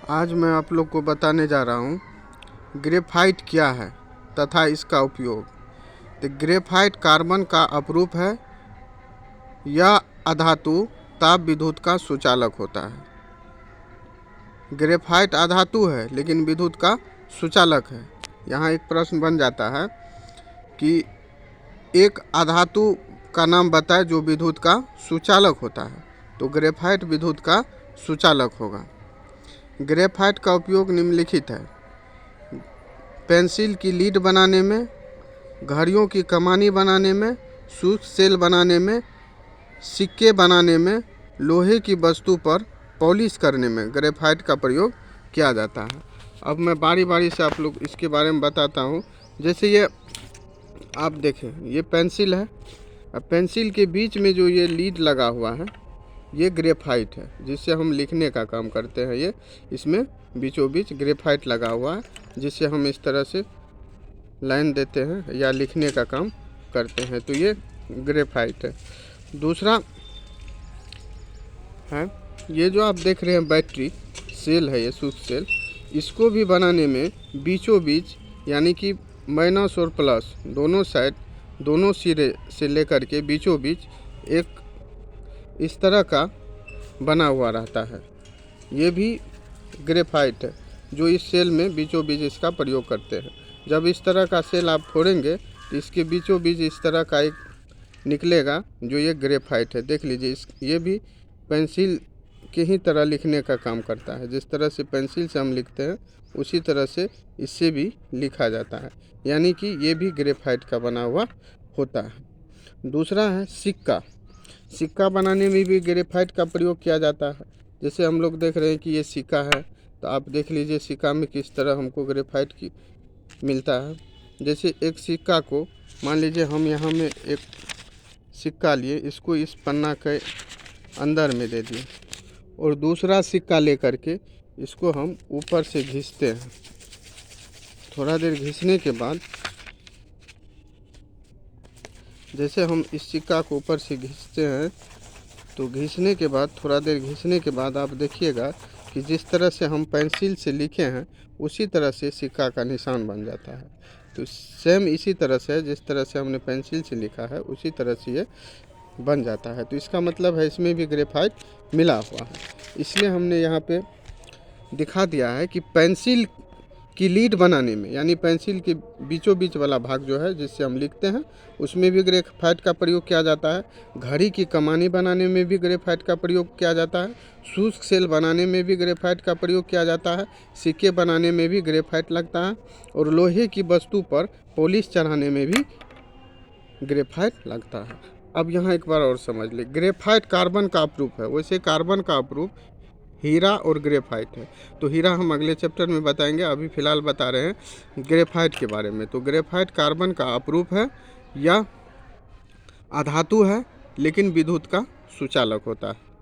आज मैं आप लोग को बताने जा रहा हूँ ग्रेफाइट क्या है तथा इसका उपयोग। तो ग्रेफाइट कार्बन का अपरूप है। यह अधातु ताप विद्युत का सुचालक होता है। ग्रेफाइट अधातु है लेकिन विद्युत का सुचालक है। यहाँ एक प्रश्न बन जाता है कि एक अधातु का नाम बताए जो विद्युत का सुचालक होता है, तो ग्रेफाइट विद्युत का सुचालक होगा। ग्रेफाइट का उपयोग निम्नलिखित है: पेंसिल की लीड बनाने में, घड़ियों की कमानी बनाने में, शुष्क सेल बनाने में, सिक्के बनाने में, लोहे की वस्तु पर पॉलिश करने में ग्रेफाइट का प्रयोग किया जाता है। अब मैं बारी बारी से आप लोग इसके बारे में बताता हूँ। जैसे ये आप देखें, ये पेंसिल है। अब पेंसिल के बीच में जो ये लीड लगा हुआ है, ये ग्रेफाइट है जिससे हम लिखने का काम करते हैं। ये इसमें बीचों बीच ग्रेफाइट लगा हुआ है जिससे हम इस तरह से लाइन देते हैं या लिखने का काम करते हैं, तो ये ग्रेफाइट है। दूसरा है ये जो आप देख रहे हैं बैटरी सेल है, ये शुष्क सेल। इसको भी बनाने में बीचों बीच यानी कि माइनस और प्लस दोनों साइड, दोनों सिरे से लेकर के बीचों बीच एक इस तरह का बना हुआ रहता है। ये भी ग्रेफाइट है जो इस सेल में बीचों बीच इसका प्रयोग करते हैं। जब इस तरह का सेल आप फोड़ेंगे तो इसके बीचों बीच इस तरह का एक निकलेगा जो ये ग्रेफाइट है। देख लीजिए, ये भी पेंसिल के ही तरह लिखने का काम करता है। जिस तरह से पेंसिल से हम लिखते हैं उसी तरह से इससे भी लिखा जाता है, यानी कि ये भी ग्रेफाइट का बना हुआ होता है। दूसरा है सिक्का। सिक्का बनाने में भी ग्रेफाइट का प्रयोग किया जाता है। जैसे हम लोग देख रहे हैं कि ये सिक्का है, तो आप देख लीजिए सिक्का में किस तरह हमको ग्रेफाइट की मिलता है। जैसे एक सिक्का को मान लीजिए हम यहाँ में एक सिक्का लिए, इसको इस पन्ना के अंदर में दे दिए और दूसरा सिक्का लेकर के इसको हम ऊपर से घिसते हैं। थोड़ा देर घिसने के बाद, जैसे हम इस सिक्का को ऊपर से घिसते हैं, तो घिसने के बाद थोड़ा देर घिसने के बाद आप देखिएगा कि जिस तरह से हम पेंसिल से लिखे हैं उसी तरह से सिक्का का निशान बन जाता है। तो सेम इसी तरह से जिस तरह से हमने पेंसिल से लिखा है उसी तरह से ये बन जाता है। तो इसका मतलब है इसमें भी ग्रेफाइट मिला हुआ है। इसलिए हमने यहाँ पे दिखा दिया है कि पेंसिल की लीड बनाने में, यानी पेंसिल के बीचों बीच वाला भाग जो है जिससे हम लिखते हैं, उसमें भी ग्रेफाइट का प्रयोग किया जाता है। घड़ी की कमानी बनाने में भी ग्रेफाइट का प्रयोग किया जाता है। शुष्क सेल बनाने में भी ग्रेफाइट का प्रयोग किया जाता है। सिक्के बनाने में भी ग्रेफाइट लगता है और लोहे की वस्तु पर पॉलिश चढ़ाने में भी ग्रेफाइट लगता है। अब यहाँ एक बार और समझ ले, ग्रेफाइट कार्बन का अपरूप है। वैसे कार्बन का अपरूप हीरा और ग्रेफाइट है। तो हीरा हम अगले चैप्टर में बताएंगे, अभी फ़िलहाल बता रहे हैं ग्रेफाइट के बारे में। तो ग्रेफाइट कार्बन का अपरूप है, यह अधातु है लेकिन विद्युत का सुचालक होता है।